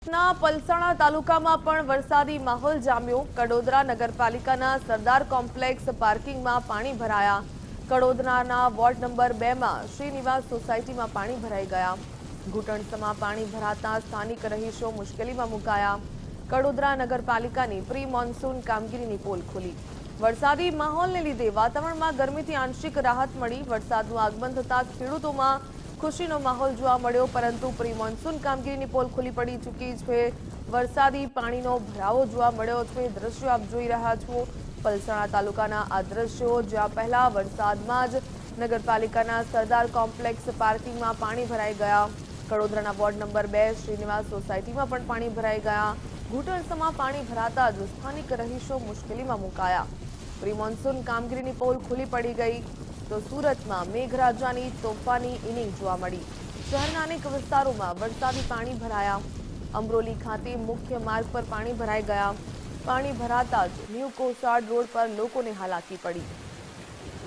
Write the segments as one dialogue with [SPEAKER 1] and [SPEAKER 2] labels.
[SPEAKER 1] ના પલસાણા તાલુકામાં પણ વરસાદી માહોલ જામ્યો। કડોદરા નગરપાલિકાના સરદાર કોમ્પ્લેક્સ પાર્કિંગમાં પાણી ભરાયા। કડોદરાના વોર્ડ નંબર 2 માં શ્રીનિવાસ સોસાયટીમાં પાણી ભરાઈ ગયા। ઘૂંટણસમાં પાણી ભરાતા સ્થાનિક રહીશો મુશ્કેલીમાં મુકાયા। કડોદરા નગરપાલિકાની પ્રી મોન્સૂન કામગીરીની પોલ ખુલી। વરસાદી માહોલને લીધે વાતાવરણમાં ગરમીથી આંશિક રાહત મળી। વરસાદનું આગમન થતાં ખેડૂતોમાં ખુશીનો માહોલ જોવા મળ્યો, પરંતુ પ્રી મોન્સૂન કામગીરીની પોલ ખુલી પડી ચૂકી છે। વરસાદી પાણીનો ભરાવો જોવા મળ્યો છે। દ્રશ્યો આપ જોઈ રહ્યા છો પલસાણા તાલુકાના આ દ્રશ્યો, જ્યાં પહેલા વરસાદમાં જ નગરપાલિકાના સરદાર કોમ્પ્લેક્સ પાર્કિંગમાં પાણી ભરાઈ ગયા। કડોદરાના વોર્ડ નંબર 2 શ્રીનિવાસ સોસાયટીમાં પણ પાણી ભરાઈ ગયા। ઘૂંટણસમાં પાણી ભરાતા જ સ્થાનિક રહીશો મુશ્કેલીમાં મુકાયા। પ્રી મોન્સૂન કામગીરીની પોલ ખુલી પડી ગઈ તો સુરતમાં મેઘરાજાની તોફાની ઇનિંગ જોવા મળી। શહેરના અનેક વિસ્તારોમાં વરસાદી પાણી ભરાયા। અમરોલી ખાતે મુખ્ય માર્ગ પર પાણી ભરાઈ ગયા। પાણી ભરાતા જ ન્યૂ કોસાડ રોડ પર લોકોને હાલાકી પડી।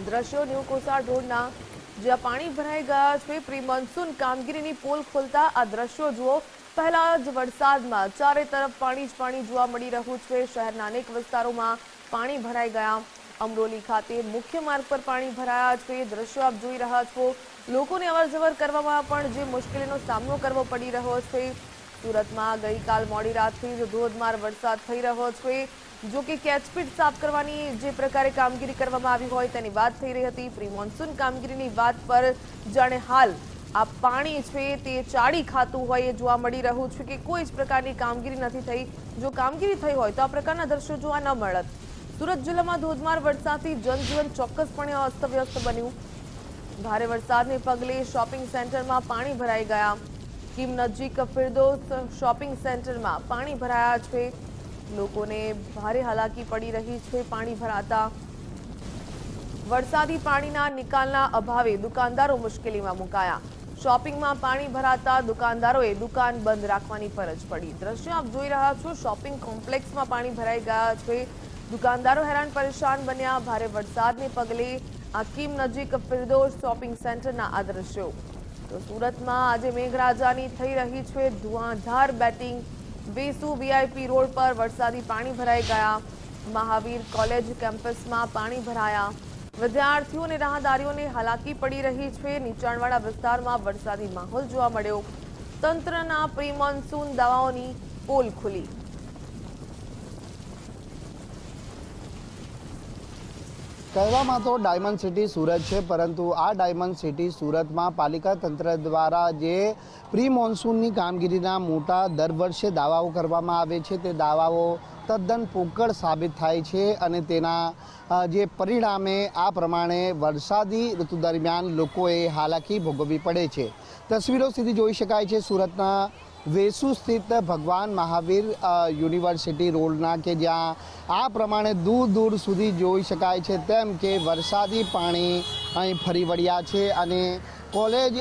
[SPEAKER 1] દ્રશ્યો ન્યૂ કોસાડ રોડના, જ્યાં પાણી ભરાઈ ગયા છે। પ્રી મોન્સૂન કામગીરીની પોલ ખોલતા આ દ્રશ્યો જુઓ। પહેલા જ વરસાદમાં ચારે તરફ પાણી જ પાણી જોવા મળી રહ્યું છે। શહેરના અનેક વિસ્તારોમાં પાણી ભરાઈ ગયા। અમરોલી ખાતે મુખ્ય માર્ગ પર પાણી ભરાયા છે। દ્રશ્યો આપ જોઈ રહ્યા છો। લોકોને અવરજવર કરવામાં પણ જે મુશ્કેલીનો સામનો કરવો પડી રહ્યો છે। સુરતમાં ગઈકાલ મોડી રાતથી જ ધોધમાર વરસાદ થઈ રહ્યો છે। જો કે કેચપીટ સાફ કરવાની જે પ્રકારે કામગીરી કરવામાં આવી હોય તેની વાત થઈ રહી હતી। પ્રી મોન્સૂન કામગીરીની વાત પર જાણે હાલ આ પાણી છે તે ચાડી ખાતું હોય એ જોવા મળી રહ્યું છે કે કોઈ જ પ્રકારની કામગીરી નથી થઈ। જો કામગીરી થઈ હોય તો આ પ્રકારના દ્રશ્યો જોવા ન મળત। સુરત જિલ્લામાં ધોધમાર વરસાદથી જનજીવન ચોક્કસપણે અસ્તવ્યસ્ત બન્યું। ભારે વરસાદને પગલે શોપિંગ સેન્ટરમાં પાણી ભરાઈ ગયા। કીમ નજીક ફિરદોસ શોપિંગ સેન્ટરમાં પાણી ભરાયા છે। લોકોને ભારે હાલાકી પડી રહી છે પાણી ભરાતા। વરસાદી પાણીના નિકાલના અભાવે દુકાનદારો મુશ્કેલીમાં મુકાયા। શોપિંગમાં પાણી ભરાતા દુકાનદારોએ દુકાન બંધ રાખવાની ફરજ પડી। દ્રશ્યો આપ જોઈ રહ્યા છો। શોપિંગ કોમ્પ્લેક્સમાં પાણી ભરાઈ ગયા છે। દુકાનદારો હેરાન પરેશાન બન્યા। ભારે વરસાદને પગલે આ કીમ નજીક ફિરદોસ શોપિંગ સેન્ટરના આ દ્રશ્યો। તો સુરતમાં આજે મેઘરાજાની થઈ રહી છે ધુઆંધાર બેટિંગ। વેસુ વીઆઈપી રોડ પર વરસાદી પાણી ભરાઈ ગયા। મહાવીર કોલેજ કેમ્પસમાં પાણી ભરાયા। વિદ્યાર્થીઓ અને રાહદારીઓને હાલાકી પડી રહી છે। નીચાણવાળા વિસ્તારમાં વરસાદી માહોલ જોવા મળ્યો। તંત્રના પ્રી મોન્સૂન દવાઓની પોલ ખુલી।
[SPEAKER 2] કહેવામાં તો ડાયમંડ સિટી સુરત છે, પરંતુ આ ડાયમંડ સિટી સુરતમાં પાલિકા તંત્ર દ્વારા જે પ્રી મોન્સૂનની કામગીરીના મોટા દર વર્ષે દાવાઓ કરવામાં આવે છે તે દાવાઓ તદ્દન પોકળ સાબિત થાય છે અને તેના જે પરિણામે આ પ્રમાણે વરસાદી ઋતુ દરમિયાન લોકોએ હાલાકી ભોગવવી પડે છે। તસવીરો સીધી જોઈ શકાય છે સુરતના વેસુ સ્થિત ભગવાન મહાવીર યુનિવર્સિટી રોડના, કે જ્યાં આ પ્રમાણે દૂર દૂર સુધી જોઈ શકાય છે તેમ કે વરસાદી પાણી અહીં ફરી વળ્યા છે અને કોલેજ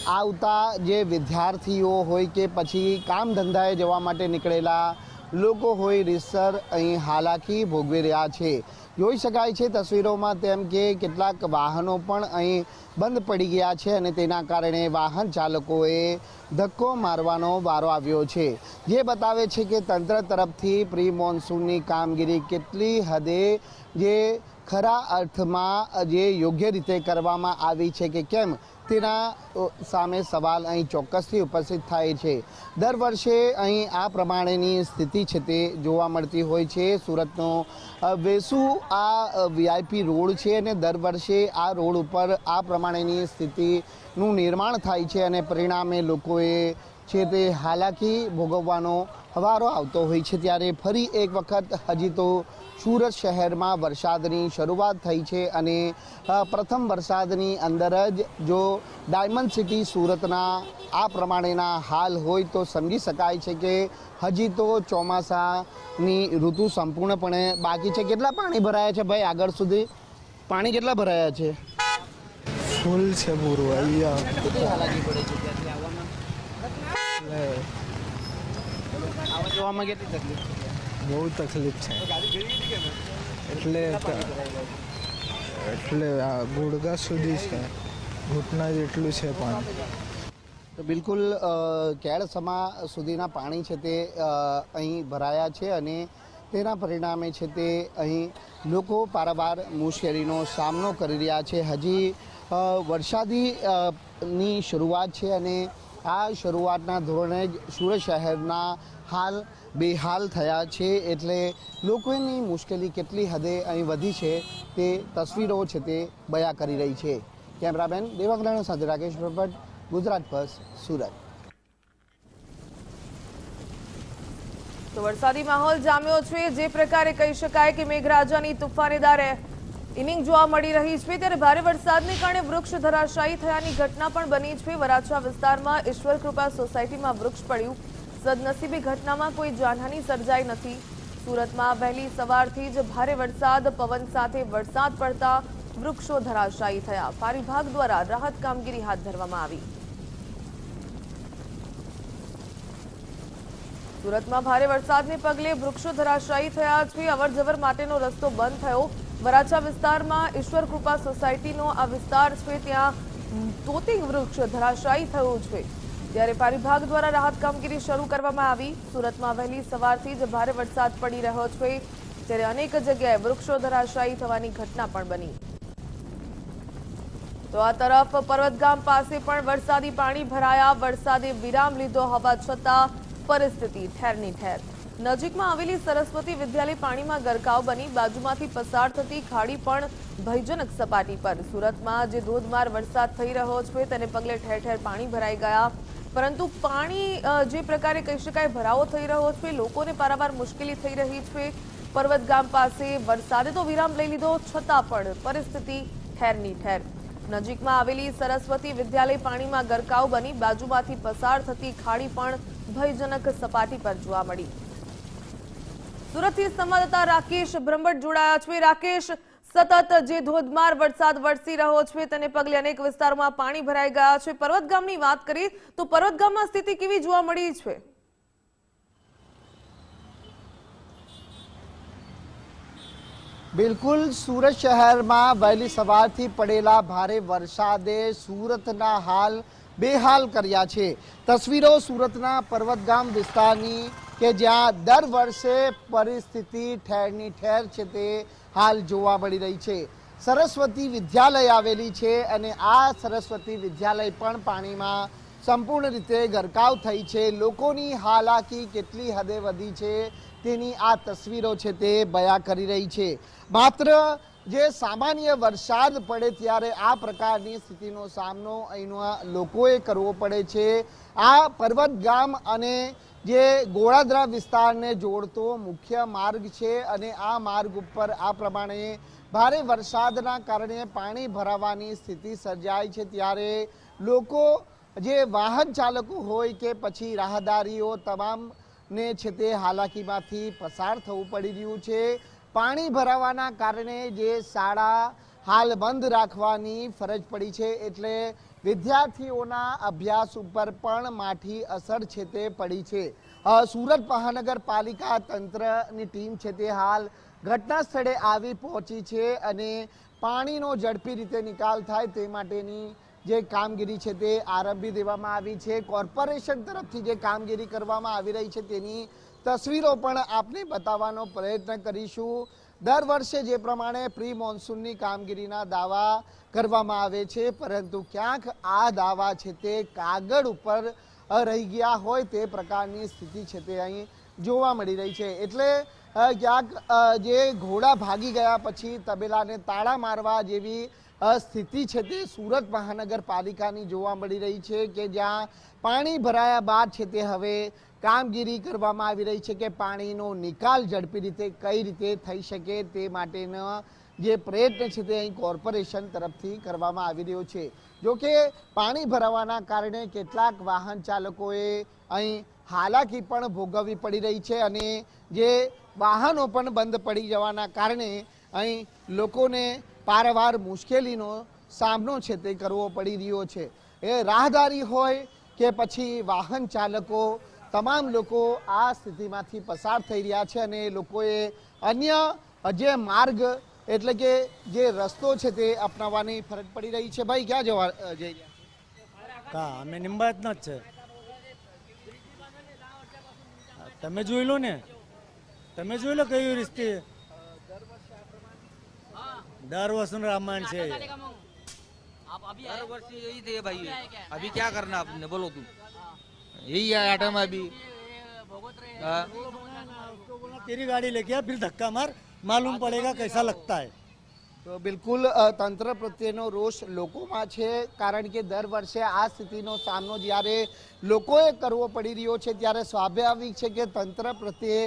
[SPEAKER 2] આવતા જે વિદ્યાર્થીઓ હોય કે પછી કામ ધંધાએ જવા માટે નીકળેલા લોકો હોય, રીતસર અહીં હાલાકી ભોગવી રહ્યા છે। જોઈ શકાય છે તસવીરોમાં તેમ કે કેટલાક વાહનો પણ અહીં બંધ પડી ગયા છે અને તેના કારણે વાહન ચાલકોએ ધક્કો મારવાનો વારો આવ્યો છે, જે બતાવે છે કે તંત્ર તરફથી પ્રી મોન્સૂનની કામગીરી કેટલી હદે જે ખરા અર્થમાં જે યોગ્ય રીતે કરવામાં આવી છે કે કેમ તેના સામે સવાલ અહીં ચોક્કસથી ઉપસ્થિત થાય છે। દર વર્ષે અહીં આ પ્રમાણેની સ્થિતિ છે તે જોવા મળતી હોય છે। સુરતનો વેસુ આ વીઆઈપી રોડ છે અને દર વર્ષે આ રોડ ઉપર આ પ્રમાણેની સ્થિતિનું નિર્માણ થાય છે અને પરિણામે લોકોએ છે તે હાલાકી ભોગવવાનો વારો આવતો હોય છે। ત્યારે ફરી એક વખત હજી તો સુરત શહેરમાં વરસાદની શરૂઆત થઈ છે અને પ્રથમ વરસાદની અંદર જ જો ડાયમંડ સિટી સુરતના આ પ્રમાણેના હાલ હોય તો સમજી શકાય છે કે હજી તો ચોમાસાની ઋતુ સંપૂર્ણપણે બાકી છે। કેટલા પાણી ભરાયા છે ભાઈ? આગળ સુધી પાણી કેટલા ભરાયા છે?
[SPEAKER 3] ફૂલ છે પૂરું અહીંયા।
[SPEAKER 2] કેટલી હાલાકી પડે છે ત્યાંથી આવવામાં? આવવા જવામાં કેટલી તકલીફ છે?
[SPEAKER 3] બહુ તકલીફ છે, એટલે આ ગુડઘા સુધી છે, ઘૂંટણા જેટલું છે પાણી।
[SPEAKER 2] તો બિલકુલ કેળસમા સુધીના પાણી છે તે અહીં ભરાયા છે અને તેના પરિણામે છે તે અહીં લોકો પારાવાર મુશ્કેલીનો સામનો કરી રહ્યા છે. હજી વરસાદી ની શરૂઆત છે અને આ શરૂઆતના ધોરણે જ સુરત શહેરના હાલ બેહાલ થયા છે. એટલે લોકોની મુશ્કેલી કેટલી હદે અહીં વધી છે તે તસવીરો છે તે બયા કરી રહી છે. કેમેરામેન દેવાંગરાણા સાથે રાકેશ ભટ્ટ, ગુજરાત ફર્સ્ટ, સુરત.
[SPEAKER 1] તો વરસાદી માહોલ જામ્યો છે. જે પ્રકારે કહી શકાય કે મેઘરાજાની તુફાનેદાર ઇનિંગ જોવા મળી રહી છે, ત્યારે ભારે વરસાદને કારણે વૃક્ષ ધરાશાયી થયાની ઘટના પણ બની છે. વરાછા વિસ્તારમાં ઈશ્વર કૃપા સોસાયટીમાં વૃક્ષ પડ્યું. સદનસીબે ઘટનામાં કોઈ જાનહાની સર્જાઈ નથી. સુરતમાં વહેલી સવારથી જ ભારે વરસાદ, પવન સાથે વરસાદ પડતા વૃક્ષો ધરાશાયી થયા. ફાયર વિભાગ દ્વારા રાહત કામગીરી હાથ ધરવામાં આવી. સુરતમાં ભારે વરસાદને પગલે વૃક્ષો ધરાશાયી થયા છે. અવરજવર માટેનો રસ્તો બંધ થયો. વરાછા વિસ્તારમાં ઈશ્વર કૃપા સોસાયટીનો આ વિસ્તાર છે, ત્યાં તોતિંગ વૃક્ષ ધરાશાયી થયું છે. ત્યારે ફાયર વિભાગ દ્વારા રાહત કામગીરી શરૂ કરવામાં આવી. સુરતમાં વહેલી સવારથી જ ભારે વરસાદ પડી રહ્યો છે, ત્યારે અનેક જગ્યાએ વૃક્ષો ધરાશાયી થવાની ઘટના પણ બની. તો આ તરફ પર્વતગામ પાસે પણ વરસાદી પાણી ભરાયા. વરસાદે વિરામ લીધો હોવા છતાં પરિસ્થિતિ ઠેરની ઠેર. નજીકમાં આવેલી સરસ્વતી વિદ્યાલય પાણીમાં ગરકાવ બની. બાજુમાંથી પસાર થતી ખાડી પણ ભયજનક સપાટી પર. સુરતમાં જે ધોધમાર વરસાદ થઈ રહ્યો છે તેને પગલે ઠેર ઠેર પાણી ભરાઈ ગયા. પરંતુ પાણી જે પ્રકારે કહી શકાય ભરાવો થઈ રહ્યો છે, લોકોને પારાવાર મુશ્કેલી થઈ રહી છે. પર્વતગામ પાસે વરસાદે તો વિરામ લઈ લીધો, છતાં પણ પરિસ્થિતિ ઠેરની ઠેર. નજીકમાં આવેલી સરસ્વતી વિદ્યાલય પાણીમાં ગરકાવ બની. બાજુમાંથી પસાર થતી ખાડી પણ ભયજનક સપાટી પર જોવા મળી. સુરતથી સંવાદદાતા રાકેશ બ્રહ્મભટ્ટ જોડાયા છે. રાકેશ, સતત જે ધોધમાર વરસાદ વરસી રહ્યો છે તેને પગલે અનેક વિસ્તારોમાં પાણી ભરાઈ ગયા છે. પર્વતગામની વાત કરીએ તો પર્વતગામમાં સ્થિતિ કેવી જોવા મળી છે?
[SPEAKER 2] બિલકુલ, સુરત શહેરમાં વહેલી સવારથી પડેલા ભારે વરસાદે સુરતના હાલ બેહાલ કર્યા છે. તસવીરો સુરતના પર્વતગામ વિસ્તારની કે જ્યાં દર વર્ષે પરિસ્થિતિ ઠેરની ઠેર છે તે હાલ જોવા મળી રહી છે. સરસ્વતી વિદ્યાલય આવેલી છે અને આ સરસ્વતી વિદ્યાલય પણ પાણીમાં સંપૂર્ણ રીતે ગરકાવ થઈ છે. લોકોની હાલાકી કેટલી હદે વધી છે તેની આ તસવીરો છે તે બયા કરી રહી છે. માત્ર જે સામાન્ય વરસાદ પડે ત્યારે આ પ્રકારની સ્થિતિનો સામનો અહીંના લોકોએ કરવો પડે છે. આ પર્વતગામ અને જે ગોળાદરા વિસ્તારને જોડતો મુખ્ય માર્ગ છે અને આ માર્ગ ઉપર આ પ્રમાણે ભારે વરસાદના કારણે પાણી ભરાવાની સ્થિતિ સર્જાય છે. ત્યારે લોકો, જે વાહન ચાલકો હોય કે પછી રાહદારીઓ, તમામને છે તે હાલાકીમાંથી પસાર થવું પડી રહ્યું છે. પાણી ભરાવાના કારણે જે શાળા હાલ બંધ રાખવાની ફરજ પડી છે, એટલે વિદ્યાર્થીઓના અભ્યાસ ઉપર પણ માઠી અસર છે તે પડી છે. સુરત મહાનગરપાલિકા તંત્રની ટીમ છે તે હાલ ઘટના સ્થળે આવી પહોંચી છે અને પાણીનો ઝડપી રીતે નિકાલ થાય તે માટેની જે કામગીરી છે તે આરંભી દેવામાં આવી છે. કોર્પોરેશન તરફથી જે કામગીરી કરવામાં આવી રહી છે તેની તસવીરો પણ આપને બતાવવાનો પ્રયત્ન કરીશું. દર વર્ષે જે પ્રમાણે પ્રી મોન્સૂનની કામગીરીના દાવા કરવામાં આવે છે, પરંતુ ક્યાંક આ દાવા છે તે કાગળ ઉપર રહી ગયા હોય તે પ્રકારની સ્થિતિ છે તે અહીં જોવા મળી રહી છે. એટલે ક્યાંક જે ઘોડા ભાગી ગયા પછી તબેલાને તાળા મારવા જેવી સ્થિતિ છે તે સુરત મહાનગરપાલિકાની જોવા મળી રહી છે કે જ્યાં પાણી ભરાયા બાદ છે તે હવે કામગીરી કરવામાં આવી રહી છે કે પાણીનો નિકાલ ઝડપી રીતે કઈ રીતે થઈ શકે તે માટેનો જે પ્રયત્ન છે તે અહીં કોર્પોરેશન તરફથી કરવામાં આવી રહ્યો છે. જોકે પાણી ભરાવાના કારણે કેટલાક વાહન ચાલકોએ અહીં હાલાકી પણ ભોગવવી પડી રહી છે અને જે વાહનો પણ બંધ પડી જવાના કારણે અહીં લોકોને પારાવાર મુશ્કેલીનો સામનો છે તે કરવો પડી રહ્યો છે. એ રાહદારી હોય કે પછી વાહન ચાલકો, તમામ લોકો આ સ્થિતિમાંથી પસાર થઈ રહ્યા છે અને લોકોએ અન્ય જે માર્ગ એટલે કે જે રસ્તો છે તે અપનાવવાની ફરજ પડી રહી છે. ભાઈ, ક્યાં જઈ રહ્યા?
[SPEAKER 4] કા અમે નિંબાતના જ છે. તમે જોઈ લો ને, તમે જોઈ લો કઈ રીતે દર વર્ષનું રામાયણ છે.
[SPEAKER 5] हर वर्ष यही थे भाई, अभी क्या करना आपने बोलो तुम, यही है आइटम अभी. हाँ.
[SPEAKER 4] तेरी गाड़ी लेके आ, फिर धक्का मार, मालूम पड़ेगा कैसा लगता है.
[SPEAKER 2] તો બિલકુલ તંત્ર પ્રત્યેનો રોષ લોકોમાં છે, કારણ કે દર વર્ષે આ સ્થિતિનો સામનો જ્યારે લોકોએ કરવો પડી રહ્યો છે ત્યારે સ્વાભાવિક છે કે તંત્ર પ્રત્યે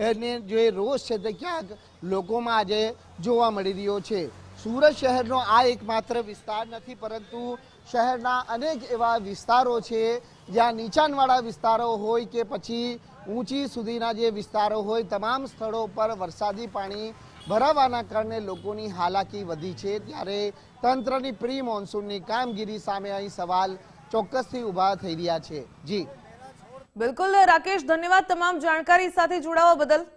[SPEAKER 2] એને જે રોષ છે તે ક્યાંક લોકોમાં આજે જોવા મળી રહ્યો છે. સુરત શહેરનો આ એકમાત્ર વિસ્તાર નથી, પરંતુ શહેરના અનેક એવા વિસ્તારો છે જ્યાં નીચાણવાળા વિસ્તારો હોય કે પછી ઊંચી સુધીના જે વિસ્તારો હોય, તમામ સ્થળો પર વરસાદી પાણી ભરાવાના કારણે લોકોની હાલાકી વધી છે. ત્યારે તંત્રની પ્રી મોન્સૂનની કામગીરી સામે અહીં સવાલ ચોક્કસથી ઊભા થઈ રહ્યા છે. જી
[SPEAKER 1] બિલકુલ રાકેશ, ધન્યવાદ તમામ જાણકારી સાથે જોડાવા બદલ.